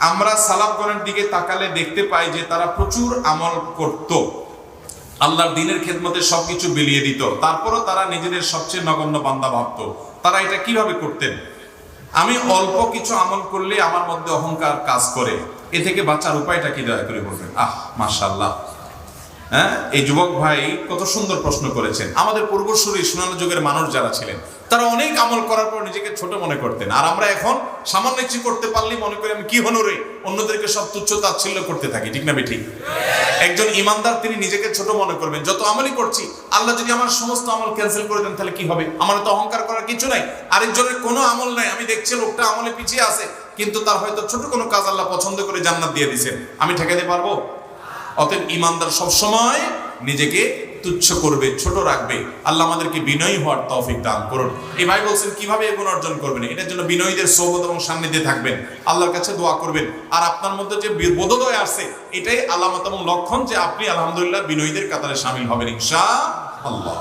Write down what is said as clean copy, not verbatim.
আমরা সালাফগণের দিকে তাকালে দেখতে পাই যে তারা প্রচুর আমল করত, আল্লাহর দ্বীনের খেদমতে সবকিছু বিলিয়ে দিত, তারপরও তারা নিজেদের সবচেয়ে নগণ্য বান্দা ভাবত। তারা এটা কিভাবে করতেন? আমি অল্প কিছু আমল করলে আমার মধ্যে অহংকার কাজ করে, এ থেকে বাঁচার উপায়টা কি দয়া করে বলবেন। মাশাআল্লাহ, হ্যাঁ, এই যুবক ভাই কত সুন্দর প্রশ্ন করেছেন। আমাদের পূর্বসূরি সোনালী যুগের মানুষ যারা ছিলেন তারা অনেক আমল করার পর নিজেকে ছোট মনে করতেন, আর আমরা এখন সামান্য কিছু করতে পারলেই মনে করি আমি কি হলো রে, অন্যদেরকে সব তুচ্ছ তাচ্ছিল্য করতে থাকি, ঠিক না বেঠিক? একজন ইমানদার তিনি নিজেকে ছোট মনে করবেন, যত আমলই করছি আল্লাহ যদি আমার সমস্ত আমল ক্যান্সেল করে দেন তাহলে কি হবে? আমার তো অহংকার করার কিছু নাই, আরেকজনের কোনো আমল নাই, আমি দেখছি লোকটা আমলে পিছিয়ে আছে, কিন্তু তার হয়তো ছোট কোনো কাজ আল্লাহ পছন্দ করে জান্নাত দিয়ে দিয়েছেন, আমি ঠেকাতে পারবো? অতএব ইমানদার সবসময় নিজেকে তুচ্ছ করবে, ছোট রাখবে। আল্লাহ আমাদেরকে বিনয়ী হওয়ার তৌফিক দান করুন। এই ভাই বলছেন কিভাবে এগুণ অর্জন করবেন? এটার জন্য বিনয়ীদের সোহবত এবং সান্নিধ্যে থাকবেন, আল্লাহর কাছে দোয়া করবেন, আর আপনার মধ্যে যে বোধোদয় আছে এটাই আলামত এবং লক্ষণ যে আপনি আলহামদুলিল্লাহ বিনয়ীদের কাতারে শামিল হবেন ইনশাআল্লাহ।